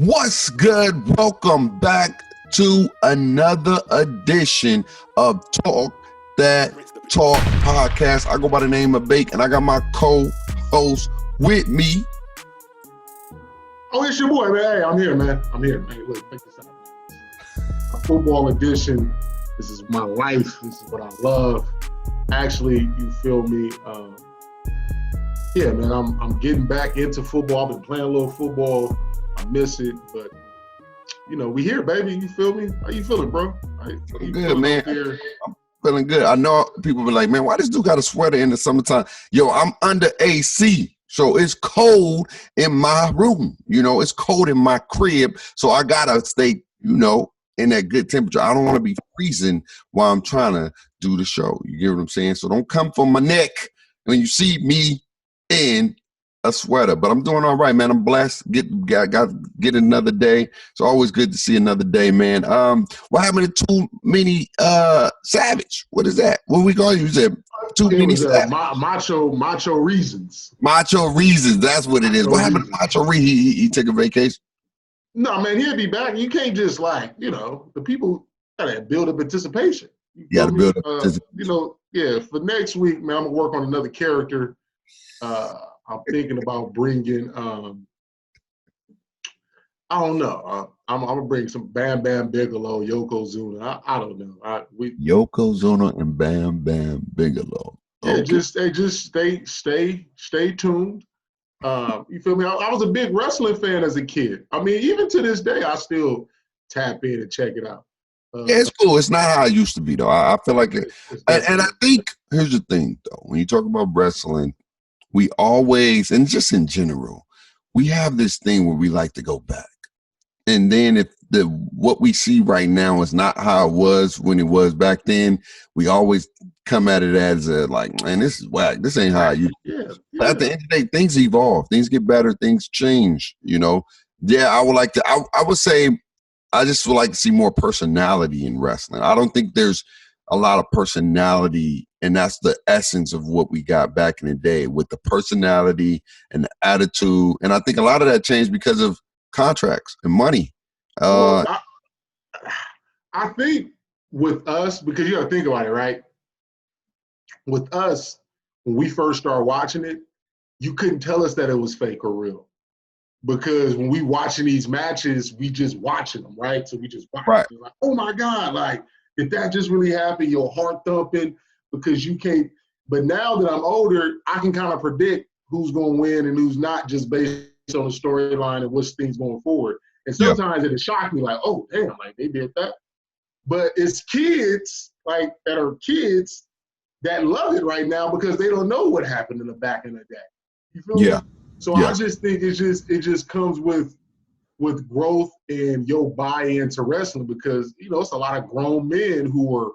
What's good? Welcome back to another edition of Dat Talk Podcast. I go by the name of Bake, and I got my co-host with me. Oh, it's your boy, man. Hey, I'm here, man. Look, check this out. A football edition. This is my life. This is what I love. Actually, you feel me? Yeah, man. I'm getting back into football. I've been playing a little football. I miss it, but we here, baby. You feel me? How you feeling, bro? Feeling good, man. I'm feeling good. I know people be like, man, why this dude got a sweater in the summertime? Yo, I'm under AC, so it's cold in my room. It's cold in my crib, so I gotta stay, in that good temperature. I don't want to be freezing while I'm trying to do the show. You get what I'm saying? So don't come for my neck when you see me in a sweater, but I'm doing all right, man. I'm blessed. Get another day. It's always good to see another day, man. What happened to Too Many Savage? What is that? What we call you? Said Too Many Savage. Macho Reasons. Macho Reasons. That's what it is. What happened to Macho Reasons? He took a vacation. No, man, he'll be back. You can't just the people gotta build up anticipation. You gotta build up anticipation. For next week, man, I'm gonna work on another character. I'm thinking about bringing, I don't know. I'm going to bring some Bam Bam Bigelow, Yokozuna. I don't know. Yokozuna and Bam Bam Bigelow. Okay. Yeah, just stay tuned. You feel me? I was a big wrestling fan as a kid. I mean, even to this day, I still tap in and check it out. Yeah, it's cool. It's not how it used to be, though. I feel like it. And I think, here's the thing, though. When you talk about wrestling, we always, and just in general, we have this thing where we like to go back. And then if what we see right now is not how it was when it was back then, we always come at it as man, this is whack. This ain't how you. Yeah. But at the end of the day, things evolve. Things get better. Things change, Yeah, I would like to, I would say, I just would like to see more personality in wrestling. I don't think there's a lot of personality, and that's the essence of what we got back in the day with the personality and the attitude. And I think a lot of that changed because of contracts and money. I think with us, because you got to think about it, right? With us, when we first started watching it, you couldn't tell us that it was fake or real. Because when we watching these matches, we just watching them, right? So we just watch right. Like, oh my God, did that just really happen? Your heart thumping because you can't. But now that I'm older, I can kind of predict who's going to win and who's not just based on the storyline and what's things going forward. And sometimes it'll shock me oh, damn, they did that. But it's kids, that are kids that love it right now because they don't know what happened in the back in the day. You feel me? So I just think it just comes with growth and your buy-in to wrestling because, it's a lot of grown men who were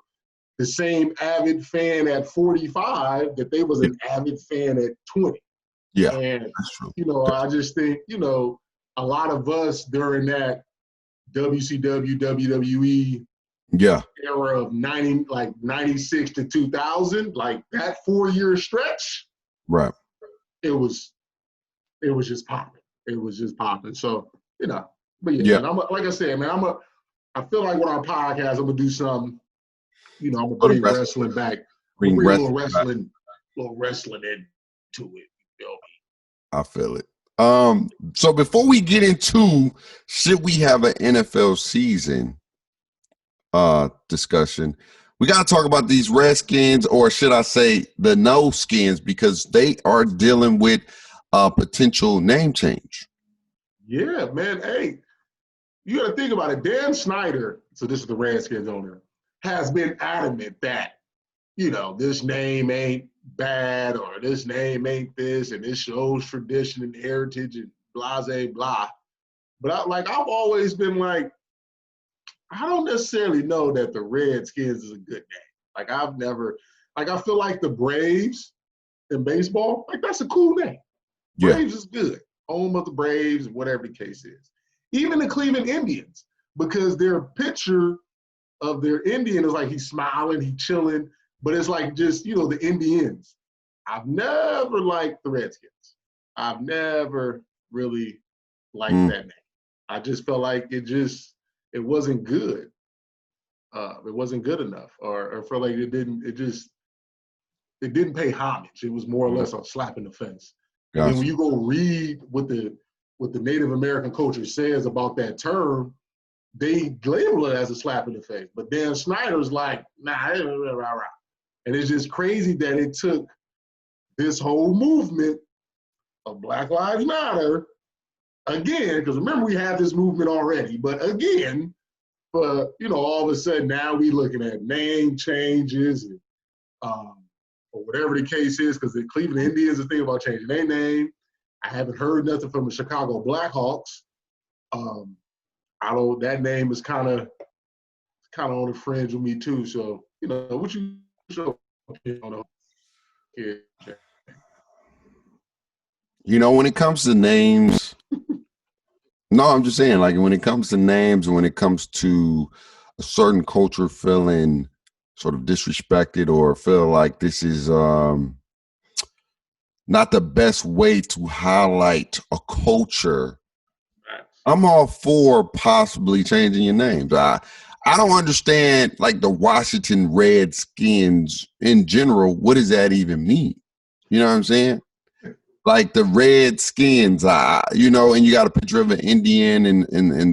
the same avid fan at 45 that they was an avid fan at 20. Yeah, and, that's true. I just think, a lot of us during that WCW, WWE era of 96 to 2000, that 4-year stretch, right? It was just popping. It was just popping. So, but yeah. Man, like I said, man, I feel like with our podcast, I'm gonna do something. I'm gonna bring wrestling back. Bring a little wrestling into it. You feel me? I feel it. So before we get into should we have an NFL season discussion, we gotta talk about these Redskins, or should I say the No Skins, because they are dealing with a potential name change. Yeah, man. Hey, you got to think about it. Dan Snyder, so this is the Redskins owner, has been adamant that, this name ain't bad or this name ain't this and this shows tradition and heritage and blah, blah, blah. But I've always been I don't necessarily know that the Redskins is a good name. I've never, I feel like the Braves in baseball, that's a cool name. Braves is good. Home of the Braves, whatever the case is. Even the Cleveland Indians, because their picture of their Indian is he's smiling, he's chilling, but it's just, the Indians. I've never liked the Redskins. I've never really liked that name. I just felt like it wasn't good. It wasn't good enough, or felt like it didn't pay homage. It was more or less a slap in the face. And Gotcha. then when you go read what the Native American culture says about that term, they label it as a slap in the face. But Dan Snyder's like, nah, and it's just crazy that it took this whole movement of Black Lives Matter again, because remember we had this movement already, but again, but all of a sudden now we looking at name changes and or whatever the case is, because the Cleveland Indians are thinking about changing their name. I haven't heard nothing from the Chicago Blackhawks. That name is kind of on the fringe with me too. So what you show on the when it comes to names, no, I'm just saying, like when it comes to names, when it comes to a certain culture feeling sort of disrespected or feel like this is not the best way to highlight a culture, I'm all for possibly changing your names. I don't understand, like, the Washington Redskins in general. What does that even mean? You know what I'm saying? Like the Redskins, and you got a picture of an Indian and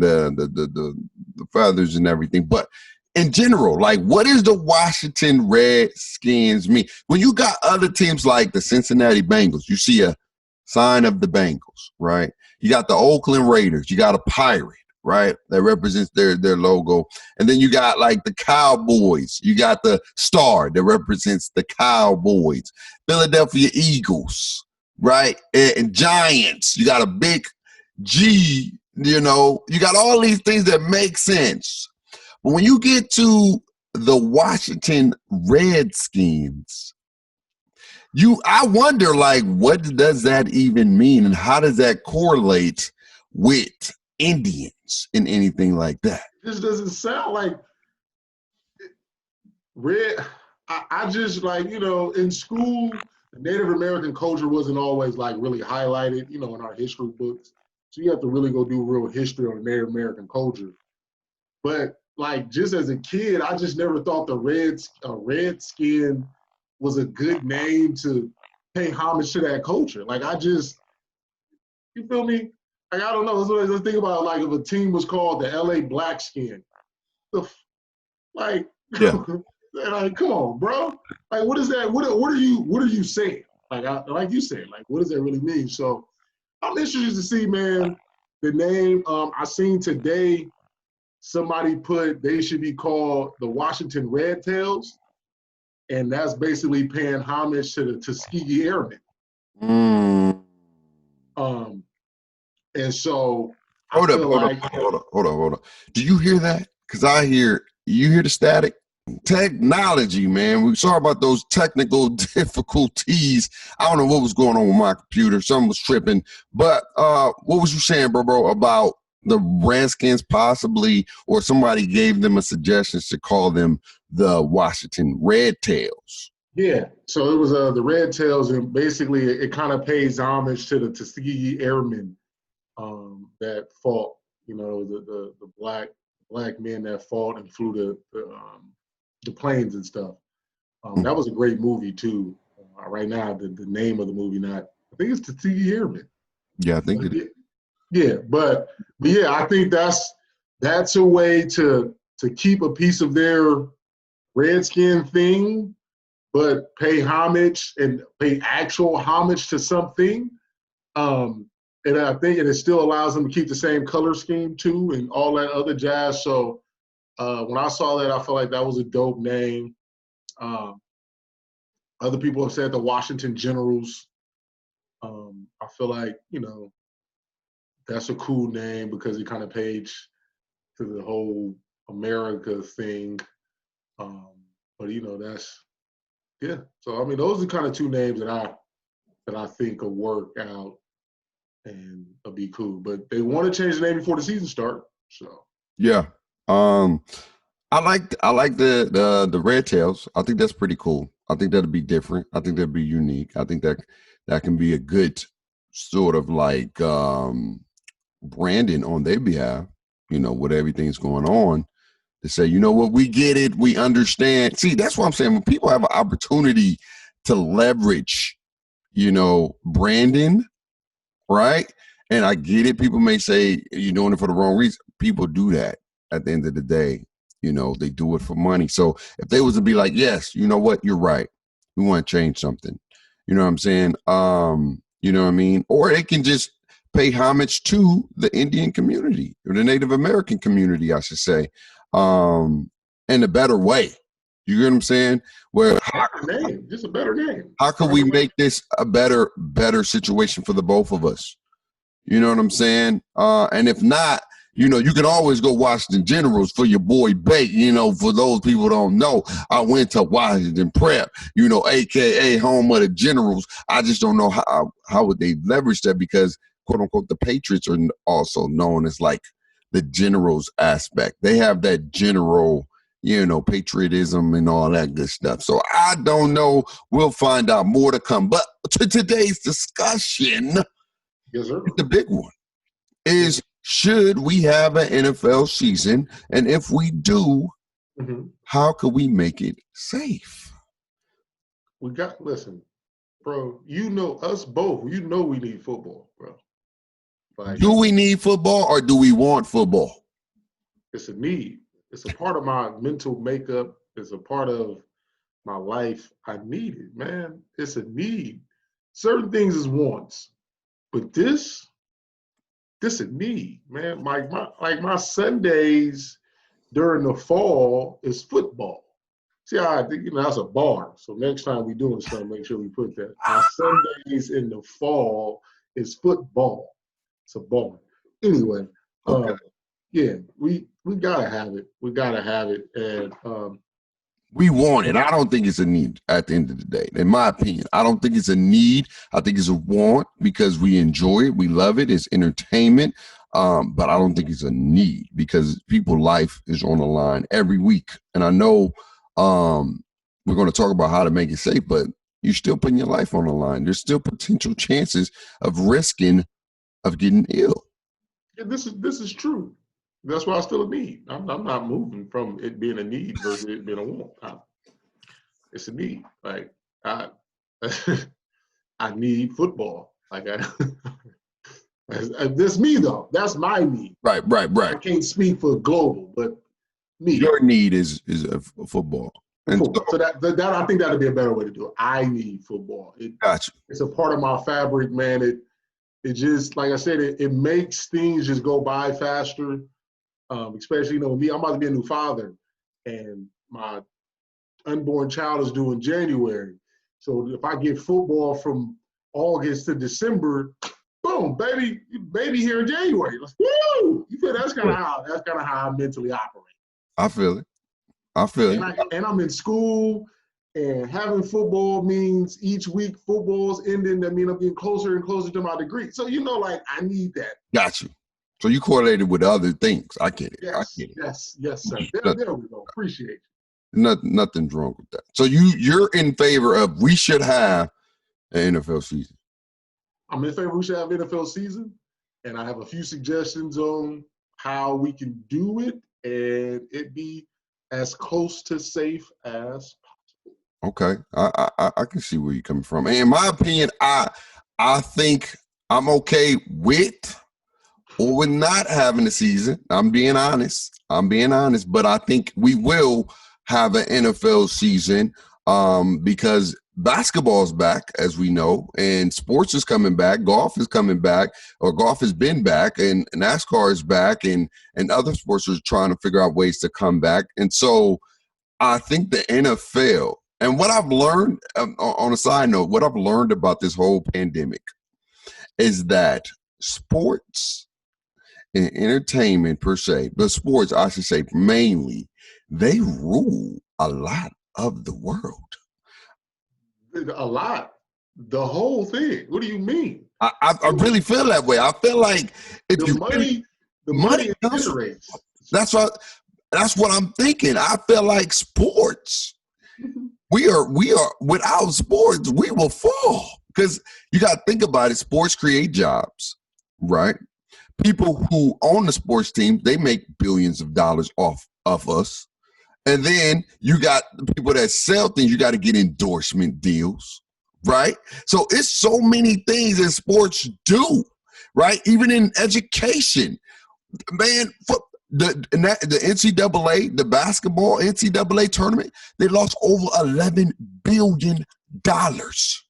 the feathers and everything. But in general, like, what does the Washington Redskins mean? When you got other teams like the Cincinnati Bengals, you see a sign of the Bengals, right? You got the Oakland Raiders. You got a pirate, right? That represents their logo. And then you got like the Cowboys. You got the star that represents the Cowboys. Philadelphia Eagles, right? And Giants. You got a big G, you got all these things that make sense. But when you get to the Washington Redskins, I wonder, like, what does that even mean, and how does that correlate with Indians and anything like that? This doesn't sound like red. I just, like, in school, the Native American culture wasn't always like really highlighted, in our history books. So you have to really go do real history on the Native American culture. But like, just as a kid, I just never thought the Redskin was a good name to pay homage to that culture. Like, you feel me? Like, I don't know. That's what I think about. Like, if a team was called the LA Blackskin, like, yeah. Like, come on, bro. Like, what is that? What are you saying? Like you said, like, what does that really mean? So I'm interested to see, man, the name. I seen today somebody put they should be called the Washington Red Tails, and that's basically paying homage to the Tuskegee Airmen. And so hold up. Do you hear that? Because you hear the static? Technology, man. We sorry about those technical difficulties. I don't know what was going on with my computer. Something was tripping. But what was you saying, bro, about the Redskins possibly, or somebody gave them a suggestion to call them the Washington Red Tails? Yeah. So it was the Red Tails, and basically it kind of pays homage to the Tuskegee Airmen that fought, the black men that fought and flew the planes and stuff. That was a great movie too. Right now, the name of the movie, I think it's Tuskegee Airmen. Yeah, I think it is. Yeah, but yeah, I think that's a way to keep a piece of their Redskin thing, but pay homage and pay actual homage to something. And I think it still allows them to keep the same color scheme too, and all that other jazz. So when I saw that, I felt like that was a dope name. Other people have said the Washington Generals. I feel like, that's a cool name because it kind of pays to the whole America thing. But that's, yeah. So I mean, those are kind of two names that I think will work out and it'll be cool. But they want to change the name before the season start. So yeah. I like the Red Tails. I think that's pretty cool. I think that'll be different. I think that'll be unique. I think that can be a good sort of like branding on their behalf, with everything's going on, to say, you know what, we get it, we understand. See, that's what I'm saying. When people have an opportunity to leverage, branding, right? And I get it. People may say you're doing it for the wrong reason. People do that at the end of the day. They do it for money. So if they was to be like, yes, you know what, you're right, we want to change something. You know what I'm saying? You know what I mean? Or they can just pay homage to the Indian community or the Native American community, I should say, in a better way. You get what I'm saying? Where just a better name. How can we make this a better situation for the both of us? You know what I'm saying? And if not, you can always go Washington Generals for your boy Bate. For those people who don't know, I went to Washington Prep, AKA home of the Generals. I just don't know how would they leverage that, because, quote unquote, the Patriots are also known as like the Generals aspect. They have that general, patriotism and all that good stuff. So I don't know. We'll find out more to come. But to today's discussion, yes, sir, the big one is, should we have an NFL season? And if we do, how can we make it safe? Listen, bro, us both, we need football, bro. Like, do we need football or do we want football? It's a need. It's a part of my mental makeup. It's a part of my life. I need it, man. It's a need. Certain things is wants, but this a need, man. My Sundays during the fall is football. See, I think that's a bar. So next time we doing something, make sure we put that. Our Sundays in the fall is football. It's a bar. Anyway, okay. Yeah, we gotta have it. We gotta have it, and we want it. I don't think it's a need at the end of the day. In my opinion, I don't think it's a need. I think it's a want because we enjoy it. We love it. It's entertainment. But I don't think it's a need because people's life is on the line every week. And I know we're going to talk about how to make it safe, but you're still putting your life on the line. There's still potential chances of risking of getting ill. Yeah, this is true. That's why it's still a need. I'm not moving from it being a need versus it being a want. It's a need. Like I need football. Like that's me though. That's my need. Right. I can't speak for global, but me. Your need is a football. And so that I think that'd be a better way to do it. I need football. Gotcha. It's a part of my fabric, man. It just, like I said, it makes things just go by faster. Especially, me, I'm about to be a new father, and my unborn child is due in January. So if I get football from August to December, boom, baby here in January. Woo! You feel that's kind of how I mentally operate. I feel it. And I'm in school, and having football means each week football's ending. That means I'm getting closer and closer to my degree. So I need that. Got you. So you correlated with other things. I get it. Yes, sir. There we go. Appreciate you. Nothing's wrong with that. So you're in favor of we should have an NFL season. I'm in favor we should have an NFL season, and I have a few suggestions on how we can do it and it be as close to safe as possible. Okay, I can see where you're coming from. And in my opinion, I think I'm okay with or with not having a season. I'm being honest, but I think we will have an NFL season because basketball's back, as we know, and sports is coming back. Golf is coming back, or golf has been back, and NASCAR is back, and other sports are trying to figure out ways to come back. And so I think the NFL, and what I've learned on a side note, what I've learned about this whole pandemic is that sports and entertainment per se, but sports, I should say mainly, they rule a lot of the world. A lot. The whole thing. What do you mean? I really feel that way. I feel like if the money generates. That's what I'm thinking. I feel like sports. We are without sports, we will fall. Because you got to think about it. Sports create jobs, right? people who own the sports team, they make billions of dollars off of us. And then you got the people that sell things, you got to get endorsement deals, right? So it's so many things that sports do, right? Even in education, man, the NCAA, the basketball NCAA tournament, they lost over $11 billion. It's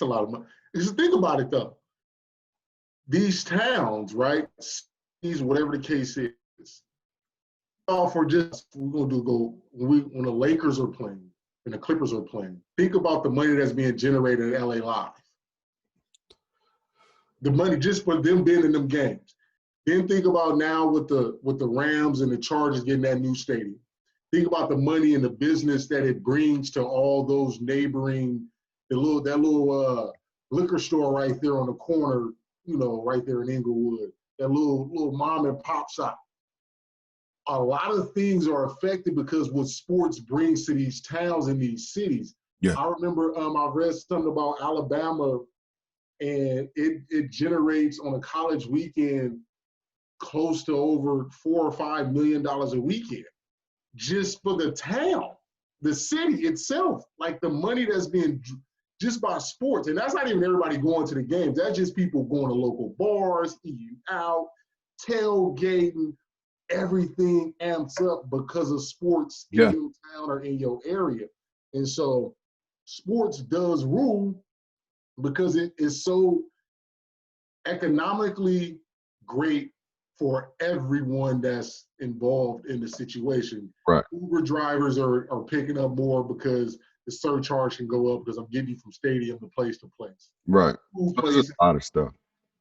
a lot of money. Just think about it, though. These towns, right? Cities, whatever the case is, for just we're gonna when the Lakers are playing and the Clippers are playing. Think about the money that's being generated at LA Live. The money just for them being in them games. Then think about now with the Rams and the Chargers getting that new stadium. Think about the money and the business that it brings to all those neighboring, that little liquor store right there on the corner, right there in Inglewood, that little mom and pop shop. A lot of things are affected because what sports brings to these towns and these cities. Yeah. I remember I read something about Alabama, and it generates on a college weekend close to over $4 or $5 million a weekend just for the town, the city itself. Like the money that's being just by sports, and that's not even everybody going to the games. That's just people going to local bars, eating out, tailgating. Everything amps up because of sports in your town or in your area. And so sports does rule because it is so economically great for everyone that's involved in the situation. Right. Uber drivers are picking up more because the surcharge can go up because I'm getting you from stadium to place. Right. There's a lot of stuff.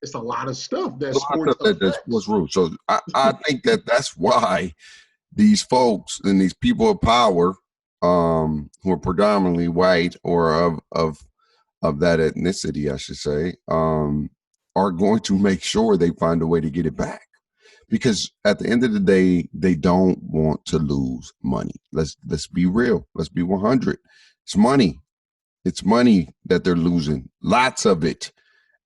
It's a lot of stuff that sports rules. So I think that's why these folks and these people of power, who are predominantly white or of that ethnicity, I should say, are going to make sure they find a way to get it back. Because at the end of the day, they don't want to lose money. Let's be real. Let's be 100. It's money. It's money that they're losing. Lots of it.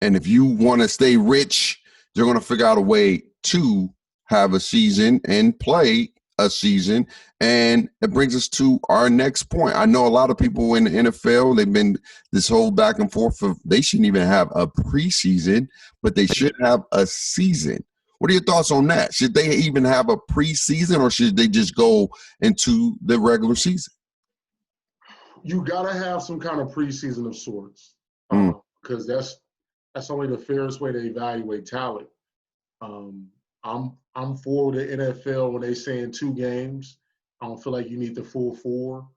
And if you want to stay rich, you're going to figure out a way to have a season and play a season. And it brings us to our next point. I know a lot of people in the NFL, they've been this whole back and forth of they shouldn't even have a preseason, but they should have a season. What are your thoughts on that? Should they even have a preseason or should they just go into the regular season? You got to have some kind of preseason of sorts because that's only the fairest way to evaluate talent. I'm for the NFL when they say in 2 games. I don't feel like you need the full 4,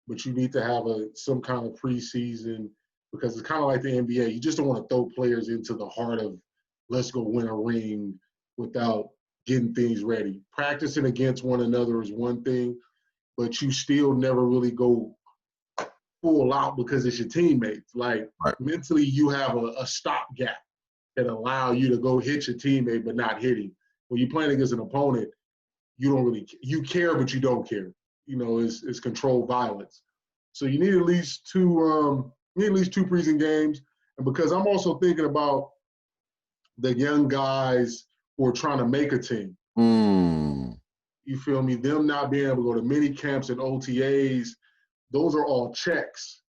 but you need to have some kind of preseason because it's kind of like the NBA. You just don't want to throw players into the heart of let's go win a ring without getting things ready. Practicing against one another is one thing, but you still never really go full out because it's your teammates. Like mentally, you have a stopgap that allow you to go hit your teammate but not hitting. When you're playing against an opponent, you care but you don't care. It's controlled violence. So you need at least two preseason games. And because I'm also thinking about the young guys who are trying to make a team. You feel me? Them not being able to go to mini camps and OTAs, those are all checks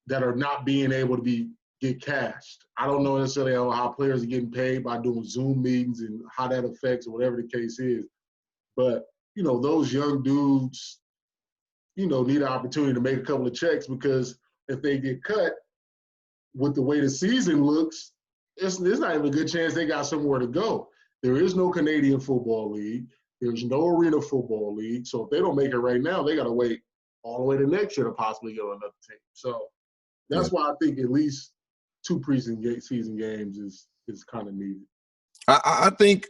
that are not being able to get cashed. I don't know necessarily how players are getting paid by doing Zoom meetings and how that affects or whatever the case is. But, those young dudes, need an opportunity to make a couple of checks because if they get cut with the way the season looks, there's not even a good chance they got somewhere to go. There is no Canadian Football League. There's no Arena Football League. So if they don't make it right now, they got to wait all the way to next year to possibly go another team. So that's why I think at least 2 preseason games is kind of needed. I think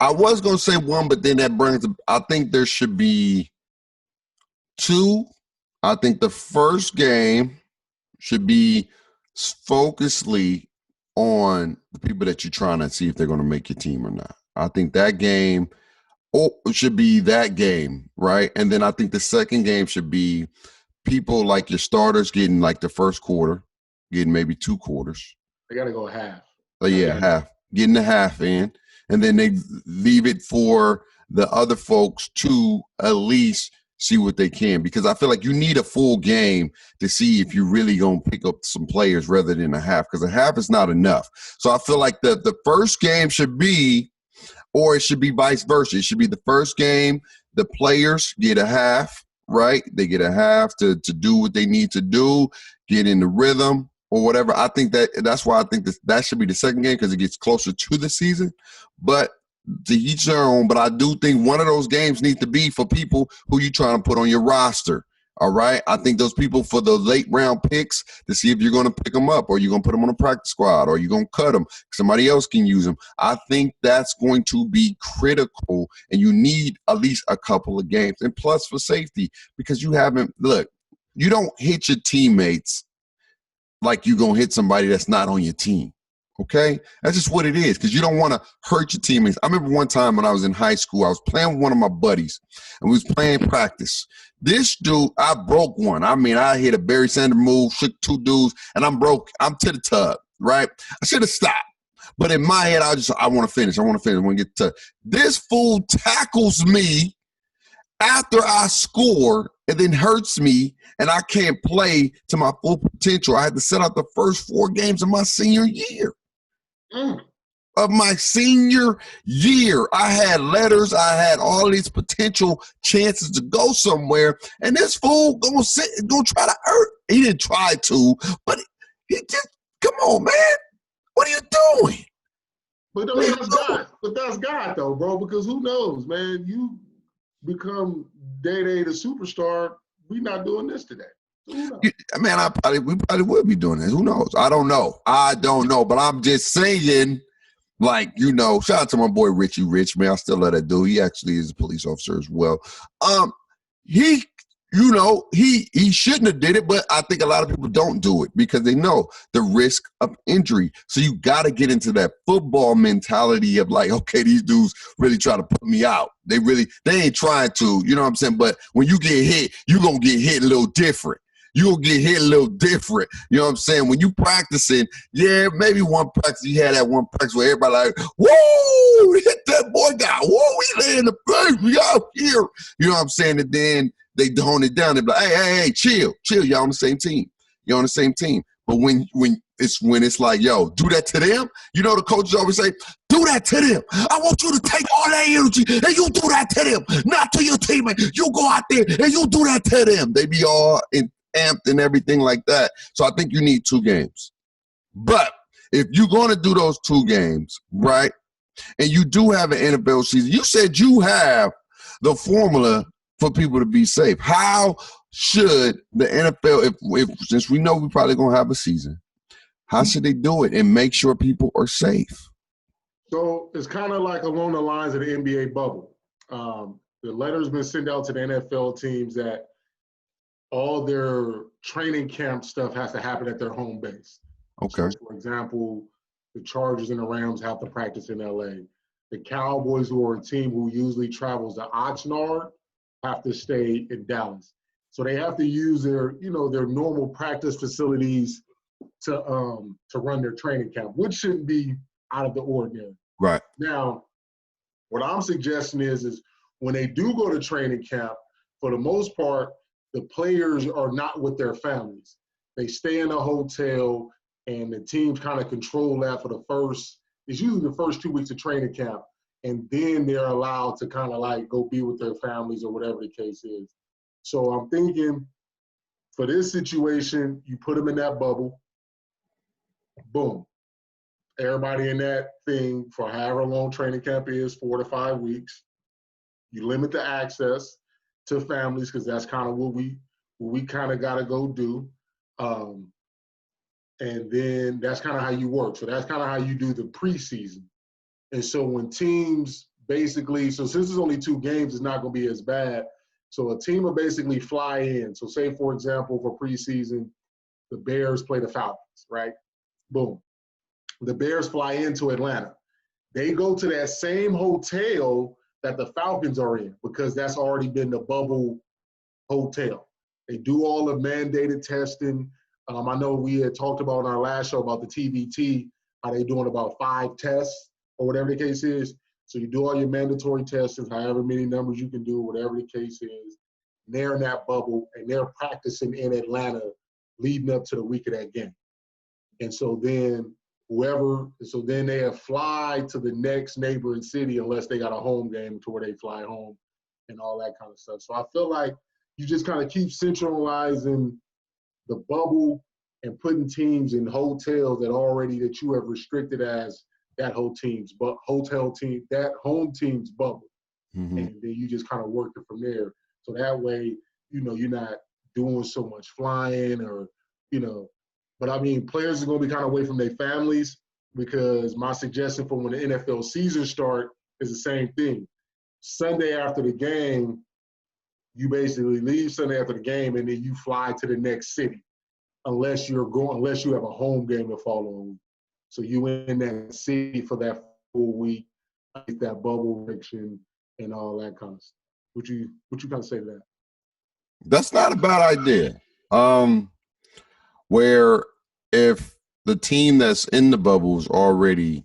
I was going to say 1, but then that brings – I think there should be 2. I think the first game should be focusedly on the people that you're trying to see if they're going to make your team or not. I think that game should be that game, right? And then I think the second game should be people like your starters getting like the first quarter, getting maybe 2 quarters. They got to go half. Half. getting the half in, and then they leave it for the other folks to at least see what they can, because I feel like you need a full game to see if you're really going to pick up some players rather than a half, because a half is not enough. So I feel like the first game should be, or it should be vice versa. It should be the first game, the players get a half, right? They get a half to do what they need to do, get in the rhythm or whatever. I think that's why I think that should be the second game, because it gets closer to the season. But to each their own. But I do think one of those games needs to be for people who you trying to put on your roster. All right. I think those people for the late round picks to see if you're going to pick them up, or you're going to put them on a practice squad, or you're going to cut them. Somebody else can use them. I think that's going to be critical, and you need at least a couple of games. And plus for safety, because you don't hit your teammates like you're going to hit somebody that's not on your team. Okay? That's just what it is, because you don't want to hurt your teammates. I remember one time when I was in high school, I was playing with one of my buddies, and we was playing practice. This dude, I broke one. I mean, I hit a Barry Sanders move, shook two dudes, and I'm broke. I'm to the tub, right? I should have stopped. But in my head, I want to finish. I want to get to this fool tackles me after I score and then hurts me, and I can't play to my full potential. I had to sit out the first 4 games of my senior year. Of my senior year, I had letters. I had all these potential chances to go somewhere, and this fool gonna try to hurt. He didn't try to, but he just, come on, man. What are you doing? But I mean, that's God. But that's God, though, bro. Because who knows, man? You become day-to-day the superstar. We not doing this today. Man, we probably would be doing this. Who knows? I don't know. But I'm just saying, like, shout out to my boy Richie Rich, man. I still love that dude. He actually is a police officer as well. He shouldn't have did it, but I think a lot of people don't do it because they know the risk of injury. So you got to get into that football mentality of like, okay, these dudes really try to put me out. They ain't trying to, you know what I'm saying? But when you get hit, you're going to get hit a little different. You're going to get hit a little different. You know what I'm saying? When you practicing, yeah, maybe one practice, you had that one practice where everybody like, whoa, hit that boy down. Whoa, we lay in the place. We out here. You know what I'm saying? And then they tone it down. They're like, hey, chill. Y'all on the same team. You're on the same team. But when it's like, yo, do that to them, the coaches always say, do that to them. I want you to take all that energy and you do that to them, not to your teammate. You go out there and you do that to them. They be all amped and everything like that. So I think you need 2 games. But if you're going to do those 2 games, right, and you do have an NFL season, you said you have the formula for people to be safe. How should the NFL, if since we know we're probably going to have a season, how should they do it and make sure people are safe? So it's kind of like along the lines of the NBA bubble. The letter's been sent out to the NFL teams that all their training camp stuff has to happen at their home base. Okay. So for example, the Chargers and the Rams have to practice in LA. The Cowboys, who are a team who usually travels to Oxnard, have to stay in Dallas. So they have to use their normal practice facilities to run their training camp, which shouldn't be out of the ordinary. Right. Now, what I'm suggesting is when they do go to training camp, for the most part, the players are not with their families. They stay in a hotel, and the teams kind of control that for it's usually the first 2 weeks of training camp. And then they're allowed to kind of like go be with their families or whatever the case is. So I'm thinking for this situation, you put them in that bubble. Boom. Everybody in that thing for however long training camp is, 4 to 5 weeks. You limit the access to families because that's kind of what we kind of got to go do. And then that's kind of how you work. So that's kind of how you do the preseason. And so when teams basically, so since it's only 2 games, it's not going to be as bad. So a team will basically fly in. So say, for example, for preseason, the Bears play the Falcons, right? Boom. The Bears fly into Atlanta. They go to that same hotel that the Falcons are in because that's already been the bubble hotel. They do all the mandated testing. I know we had talked about on our last show about the TVT. are they doing about 5 tests or whatever the case is? So you do all your mandatory tests, however many numbers you can do, whatever the case is. And they're in that bubble, and they're practicing in Atlanta leading up to the week of that game. And so then they have fly to the next neighboring city unless they got a home game to where they fly home and all that kind of stuff. So I feel like you just kind of keep centralizing the bubble and putting teams in hotels that you have restricted as that home team's bubble. Mm-hmm. And then you just kind of work it from there. So that way, you're not doing so much flying but I mean, players are going to be kind of away from their families, because my suggestion for when the NFL season starts is the same thing. Sunday after the game, you basically leave Sunday after the game, and then you fly to the next city, unless you have a home game the following week. So you in that city for that full week, get that bubble restriction and all that kind of stuff. What you kind of say to that? That's not a bad idea. Where if the team that's in the bubble is already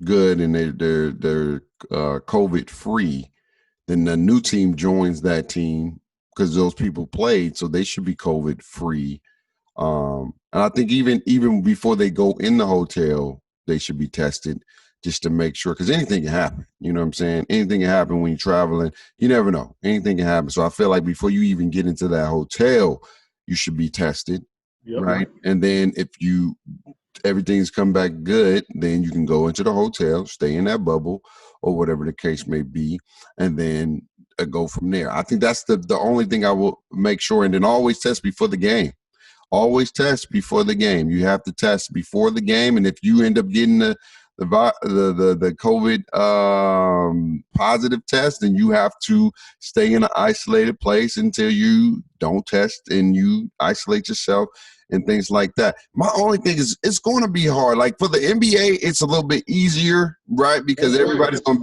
good and they're COVID free, then the new team joins that team because those people played, so they should be COVID free. And I think even before they go in the hotel, they should be tested just to make sure, because anything can happen. You know what I'm saying? Anything can happen when you're traveling. You never know. Anything can happen. So I feel like before you even get into that hotel, you should be tested. Yep. Right. And then if everything's come back good, then you can go into the hotel, stay in that bubble or whatever the case may be, and then go from there. I think that's the only thing I will make sure. And then always test before the game. Always test before the game. You have to test before the game. And if you end up getting the COVID positive test, then you have to stay in an isolated place until you don't test and you isolate yourself and things like that. My only thing is it's going to be hard. Like for the NBA, it's a little bit easier, right? Because everybody's going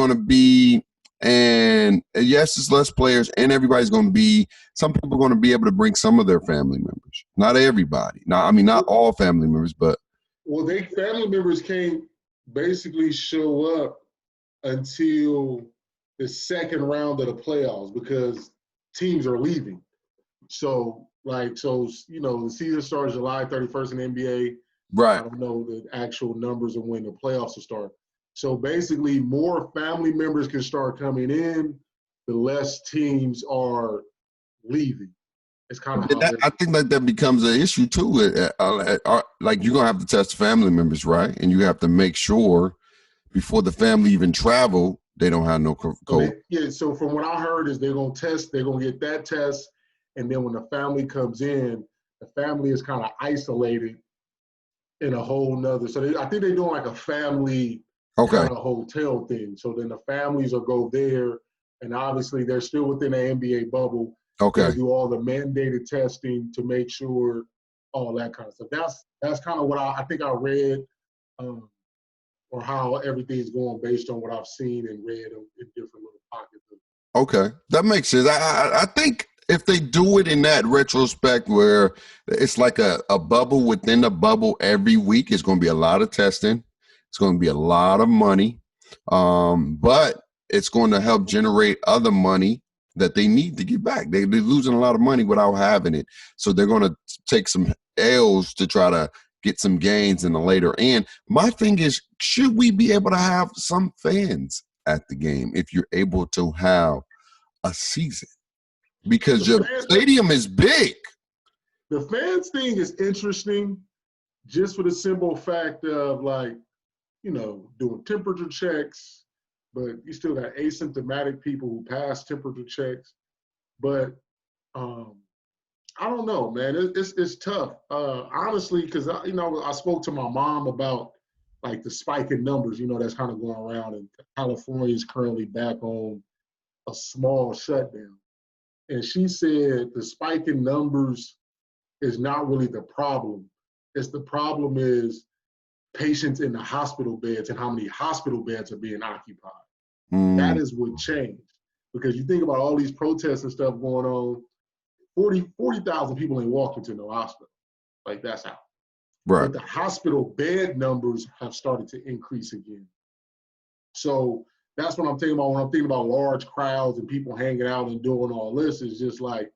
to be, and yes, it's less players, and everybody's going to be, some people are going to be able to bring some of their family members. Not everybody. Not all family members, but. Well, family members can't basically show up until the second round of the playoffs because teams are leaving. So the season starts July 31st in the NBA. Right. I don't know the actual numbers of when the playoffs will start. So basically, more family members can start coming in, the less teams are leaving. It's kind of I think that becomes an issue too. Like you're gonna have to test family members, right? And you have to make sure before the family even travel, they don't have no COVID. So from what I heard is they're gonna get that test, and then when the family comes in, the family is kind of isolated in a whole nother. So I think they're doing like a family kind of hotel thing. So then the families will go there, and obviously they're still within the NBA bubble. Okay. They do all the mandated testing to make sure all that kind of stuff. That's kind of what I think I read, or how everything's going based on what I've seen and read in different little pockets. Okay, that makes sense. I think if they do it in that retrospect where it's like a bubble within a bubble every week, it's going to be a lot of testing. It's going to be a lot of money, but it's going to help generate other money that they need to get back. They're losing a lot of money without having it. So they're going to take some L's to try to get some gains in the later end. My thing is, should we be able to have some fans at the game if you're able to have a season? Because your stadium is big. The fans thing is interesting just for the simple fact of doing temperature checks, but you still got asymptomatic people who pass temperature checks. But I don't know, man. It's tough, honestly, because I spoke to my mom about like the spike in numbers, that's kind of going around, and California is currently back on a small shutdown. And she said the spike in numbers is not really the problem. The problem is patients in the hospital beds and how many hospital beds are being occupied. That is what changed. Because you think about all these protests and stuff going on, 40,000 people ain't walking to no hospital. Like, that's out. Right. But the hospital bed numbers have started to increase again. So that's what I'm thinking about when I'm thinking about large crowds and people hanging out and doing all this. Is just like,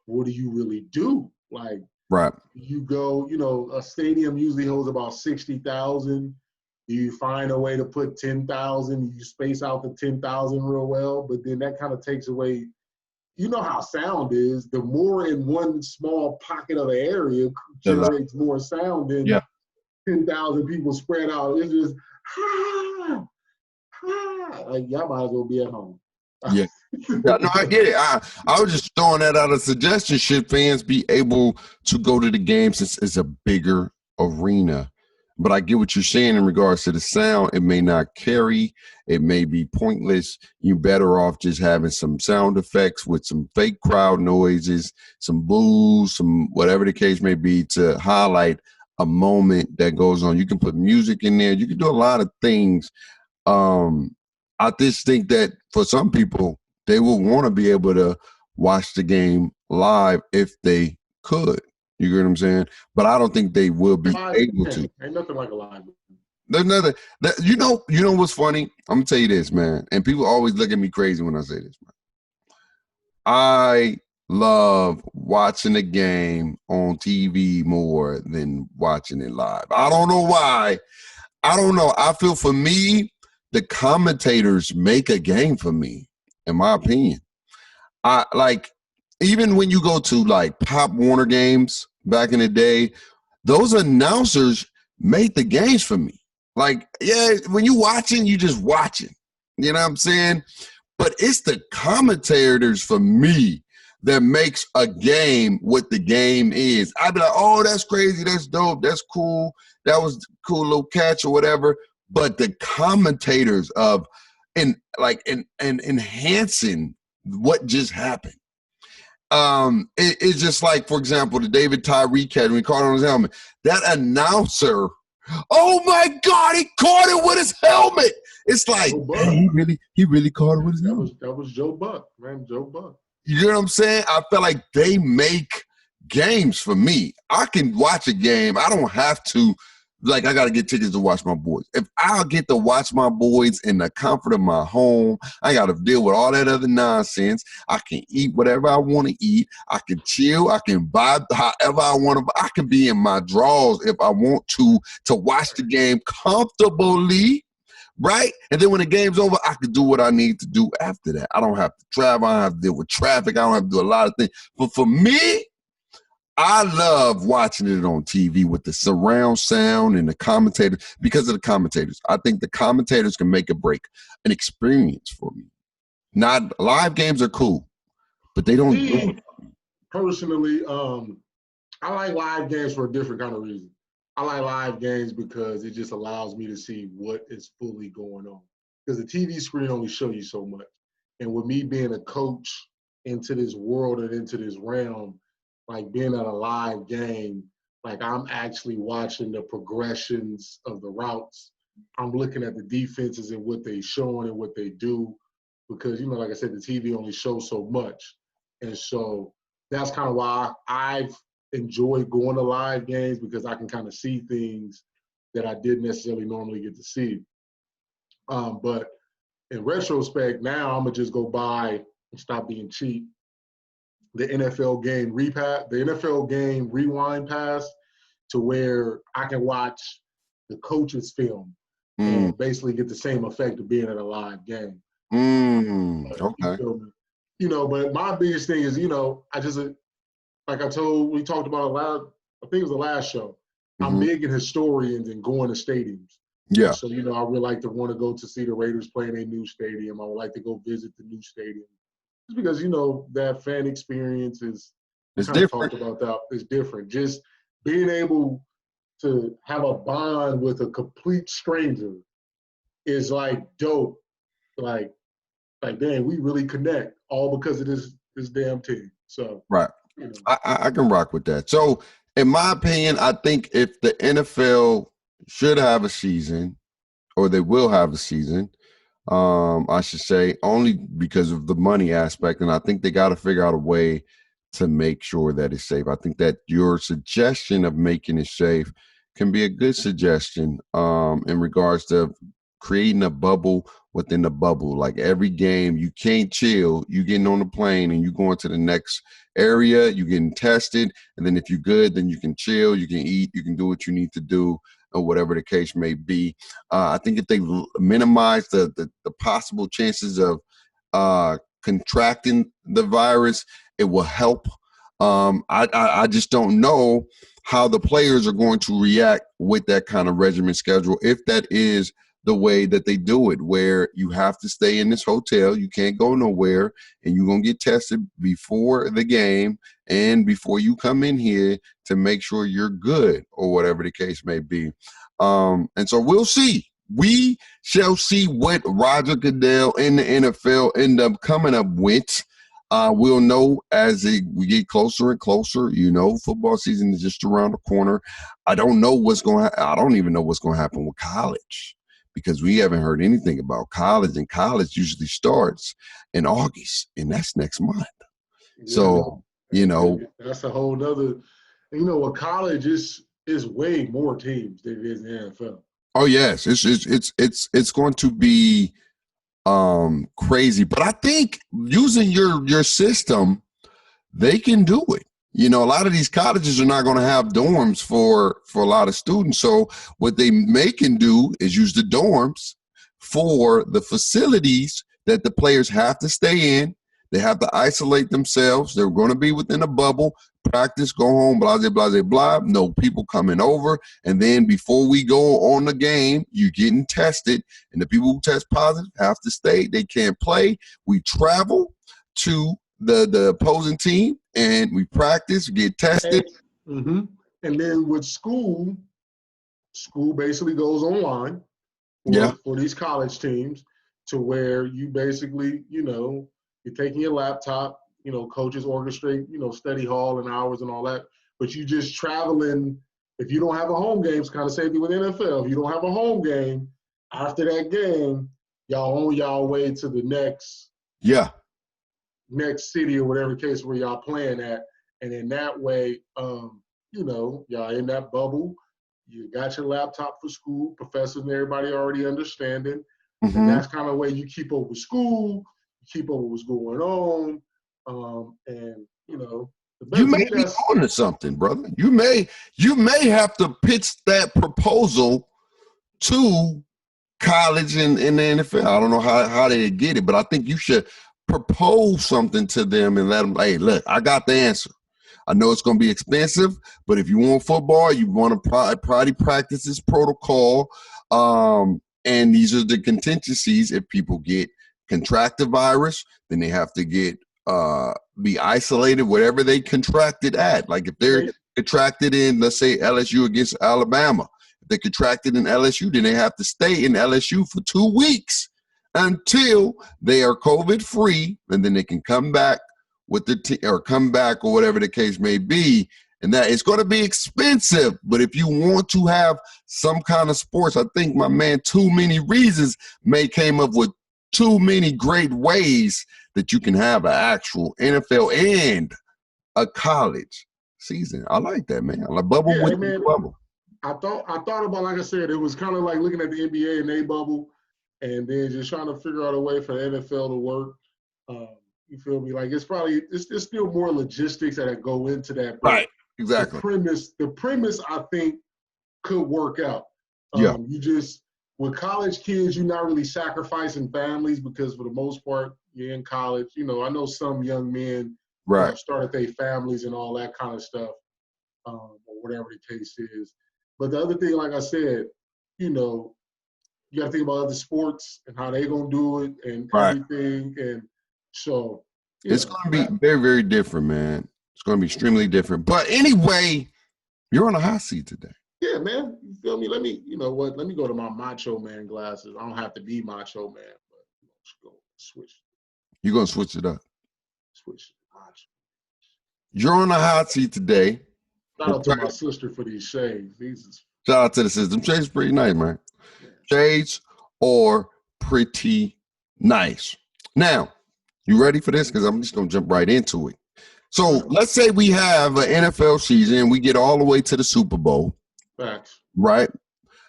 what do you really do? Like, right. You go, a stadium usually holds about 60,000. You find a way to put 10,000. You space out the 10,000 real well, but then that kind of takes away. You know how sound is. The more in one small pocket of the area generates more sound than 10,000 people spread out. It's just, like, y'all might as well be at home. Yeah. Yeah, no, I get it. I was just throwing that out as a suggestion. Should fans be able to go to the game since it's a bigger arena? But I get what you're saying in regards to the sound. It may not carry. It may be pointless. You're better off just having some sound effects with some fake crowd noises, some boos, some whatever the case may be to highlight a moment that goes on. You can put music in there. You can do a lot of things. I just think that for some people, they will want to be able to watch the game live if they could. You get what I'm saying? But I don't think they will be able to. Ain't nothing like a live. There's nothing. You know what's funny? I'm gonna tell you this, man. And people always look at me crazy when I say this, man. I love watching the game on TV more than watching it live. I don't know why. I don't know. I feel for me, the commentators make a game for me, in my opinion. I like, even when you go to like Pop Warner games back in the day, those announcers made the games for me. Like, yeah, when you watching, you just watching. You know what I'm saying? But it's the commentators for me that makes a game what the game is. I'd be like, oh, that's crazy, that's dope, that's cool, that was a cool little catch or whatever. But the commentators of and enhancing what just happened. It's just like, for example, the David Tyree catch when he caught it on his helmet. That announcer, oh my God, he caught it with his helmet. It's like, hey, he really caught it with his helmet. That was Joe Buck, man, Joe Buck. You know what I'm saying? I feel like they make games for me. I can watch a game. I don't have to. Like, I got to get tickets to watch my boys. If I'll get to watch my boys in the comfort of my home, I got to deal with all that other nonsense. I can eat whatever I want to eat. I can chill. I can vibe however I want to. I can be in my drawers if I want to watch the game comfortably, right? And then when the game's over, I can do what I need to do after that. I don't have to travel. I don't have to deal with traffic. I don't have to do a lot of things. But for me, I love watching it on TV with the surround sound and the commentators because of the commentators. I think the commentators can make or break an experience for me. Not live games are cool, but they don't. Me, personally, I like live games for a different kind of reason. I like live games because it just allows me to see what is fully going on. Because the TV screen only shows you so much. And with me being a coach into this world and into this realm, like being at a live game, like I'm actually watching the progressions of the routes. I'm looking at the defenses and what they're showing and what they do because, like I said, the TV only shows so much. And so that's kind of why I've enjoyed going to live games because I can kind of see things that I didn't necessarily normally get to see. But in retrospect, now I'm going to just go by and stop being cheap. The NFL game rewind pass to where I can watch the coach's film and basically get the same effect of being at a live game. Okay. But my biggest thing is, I just, we talked about I think it was the last show. I'm big in historians and going to stadiums. Yeah. So, I would like to want to go to see the Raiders play in a new stadium. I would like to go visit the new stadium. Because that fan experience is different. Talked about that is different. Just being able to have a bond with a complete stranger is like dope. Like damn, we really connect all because of this damn team. So right, I can rock with that. So in my opinion, I think if the NFL should have a season, or they will have a season. I should say, only because of the money aspect. And I think they got to figure out a way to make sure that it's safe. I think that your suggestion of making it safe can be a good suggestion in regards to creating a bubble within the bubble. Like every game, you can't chill. You getting on the plane and you going to the next area, you getting tested. And then if you're good, then you can chill, you can eat, you can do what you need to do, or whatever the case may be. I think if they minimize the possible chances of contracting the virus, it will help. I just don't know how the players are going to react with that kind of regimen schedule, if that is the way that they do it, where you have to stay in this hotel, you can't go nowhere, and you're going to get tested before the game and before you come in here to make sure you're good, or whatever the case may be. And so we'll see. We shall see what Roger Goodell and the NFL end up coming up with. We'll know as we get closer and closer. Football season is just around the corner. I don't know what's going to I don't even know what's going to happen with college, because we haven't heard anything about college, and college usually starts in August, and that's next month. Yeah, so, that's a whole nother, with college is way more teams than it is in the NFL. Oh yes, it's going to be crazy, but I think using your system, they can do it. A lot of these colleges are not going to have dorms for a lot of students. So what they can do is use the dorms for the facilities that the players have to stay in. They have to isolate themselves. They're going to be within a bubble, practice, go home, blah, blah, blah, blah. No people coming over. And then before we go on the game, you're getting tested. And the people who test positive have to stay. They can't play. We travel to the opposing team, and we practice, get tested. And then with school basically goes online for these college teams, to where you basically, you're taking your laptop, coaches orchestrate, study hall and hours and all that, but you just traveling. If you don't have a home game, it's kind of safety with NFL. If you don't have a home game, after that game, y'all on y'all way to the next city or whatever case where y'all playing at. And in that way, y'all in that bubble, you got your laptop for school, professors and everybody already understanding. Mm-hmm. And that's kind of the way you keep up with school, you keep up with what's going on. You may be on to something, brother. You may have to pitch that proposal to college and the NFL. I don't know how they get it, but I think you should propose something to them and let them, hey, look, I got the answer. I know it's going to be expensive, but if you want football, you want to probably practice this protocol. And these are the contingencies. If people contract the virus, then they have to be isolated, whatever they contracted at. Like if they're contracted in, let's say, LSU against Alabama, if they contracted in LSU, then they have to stay in LSU for 2 weeks until they are COVID free, and then they can come back with or whatever the case may be. And that it's going to be expensive, but if you want to have some kind of sports, I think my man Too Many Reasons came up with too many great ways that you can have an actual NFL and a college season. I like that, man. I like bubble with bubble. I thought about, like I said, it was kind of like looking at the NBA and they bubble, and then just trying to figure out a way for the NFL to work. You feel me? Like it's still more logistics that go into that. Right. Exactly. The premise I think could work out. You just, with college kids, you're not really sacrificing families, because for the most part, you're in college. I know some young men started their families and all that kind of stuff, or whatever the case is. But the other thing, like I said, you got to think about other sports and how they're going to do it and everything. And so it's going to be very, very different, man. It's going to be extremely different. But anyway, you're on a hot seat today. Yeah, man. You feel me? Let me go to my macho man glasses. I don't have to be macho man, but let's go switch. You're going to switch it up. Switch macho. You're on a hot seat today. Shout out to my sister for these shades. Shout out to the system. Shades pretty nice, man. Yeah. Shades are pretty nice. Now, you ready for this? Because I'm just going to jump right into it. So let's say we have an NFL season, we get all the way to the Super Bowl. Facts. Right?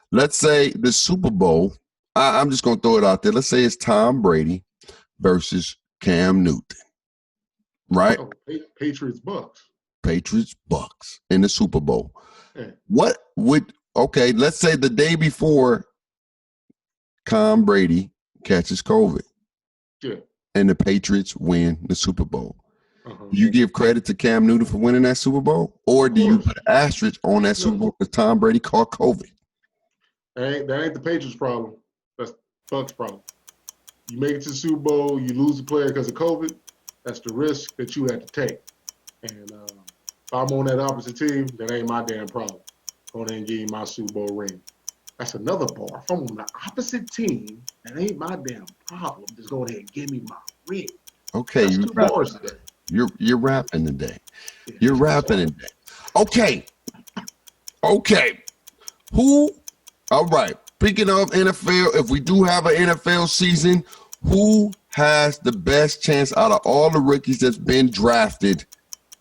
Let's say the Super Bowl, I'm just going to throw it out there. Let's say it's Tom Brady versus Cam Newton. Right? Oh, Patriots Bucks. Patriots Bucks in the Super Bowl. Yeah. Let's say the day before Tom Brady catches COVID. Yeah. And the Patriots win the Super Bowl. Uh-huh. Do you give credit to Cam Newton for winning that Super Bowl? Or do you put an asterisk on that Super Bowl because Tom Brady caught COVID? That ain't the Patriots' problem. That's the Bucks' problem. You make it to the Super Bowl, you lose a player because of COVID, that's the risk that you have to take. And if I'm on that opposite team, that ain't my damn problem. Go ahead and give you my Super Bowl ring. That's another bar. If I'm on the opposite team, that ain't my damn problem. Just go ahead and give me my ring. Okay, that's 2 bars today. You're rapping today. You're rapping today. Okay. All right. Speaking of NFL, if we do have an NFL season, who has the best chance out of all the rookies that's been drafted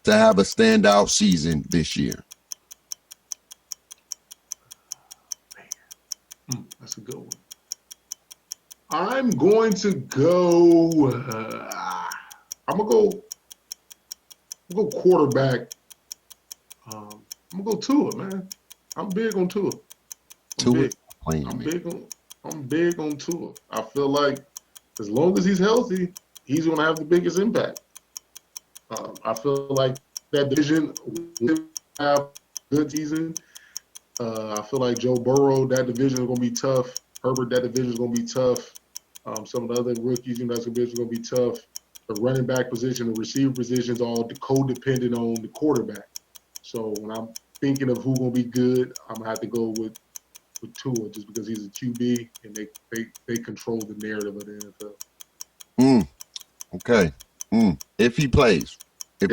to have a standout season this year? Man, that's a good one. I'm going to go. I'm gonna go quarterback. I'm gonna go Tua, man. I'm big on Tua. I'm big on Tua. I feel like as long as he's healthy, he's gonna have the biggest impact. I feel like that division will have a good season. I feel like Joe Burrow, that division is gonna be tough. Herbert, that division is gonna be tough. Some of the other rookies in that division is gonna be tough. The running back position, the receiver position is all codependent on the quarterback. So when I'm thinking of who's going to be good, I'm going to have to go with Tua just because he's a QB and they control the narrative of the NFL. Okay. If he plays. If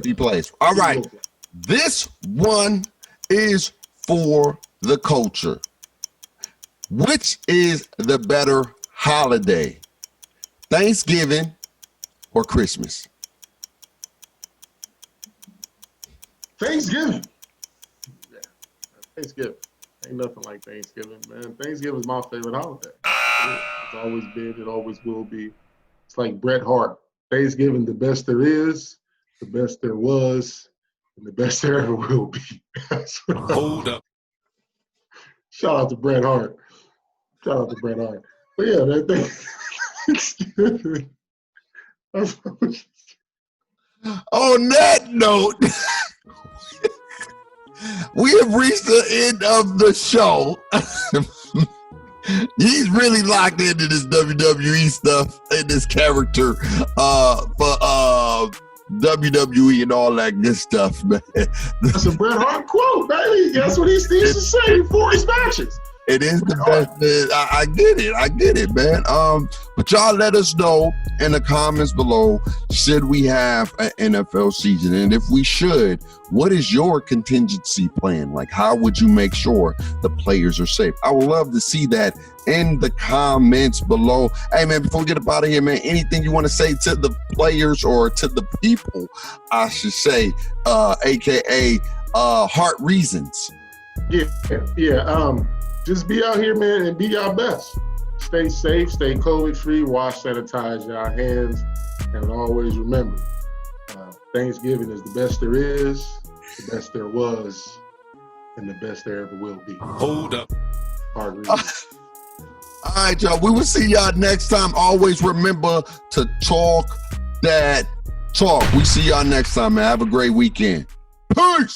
he plays. All right. This one is for the culture. Which is the better holiday? Thanksgiving or Christmas? Thanksgiving. Yeah, Thanksgiving. Ain't nothing like Thanksgiving, man. Thanksgiving is my favorite holiday. It's always been. It always will be. It's like Bret Hart. Thanksgiving, the best there is, the best there was, and the best there ever will be. Hold up. Shout out to Bret Hart. But yeah, man, Thanksgiving. On that note, we have reached the end of the show. He's really locked into this WWE stuff and this character for WWE and all that good stuff, man. That's a Bret Hart quote, baby. That's what he used to say before his matches. It is the best, man. I get it, man. But y'all let us know in the comments below, should we have an NFL season? And if we should, what is your contingency plan? Like, how would you make sure the players are safe? I would love to see that in the comments below. Hey, man, before we get up out of here, man, anything you want to say to the players or to the people, I should say, AKA Heart Reasons. Yeah. Just be out here, man, and be your best. Stay safe, stay COVID-free, wash, sanitize your hands, and always remember, Thanksgiving is the best there is, the best there was, and the best there ever will be. Hold up. Hard reason. All right, y'all. We will see y'all next time. Always remember to talk that talk. We see y'all next time, man. Have a great weekend. Peace.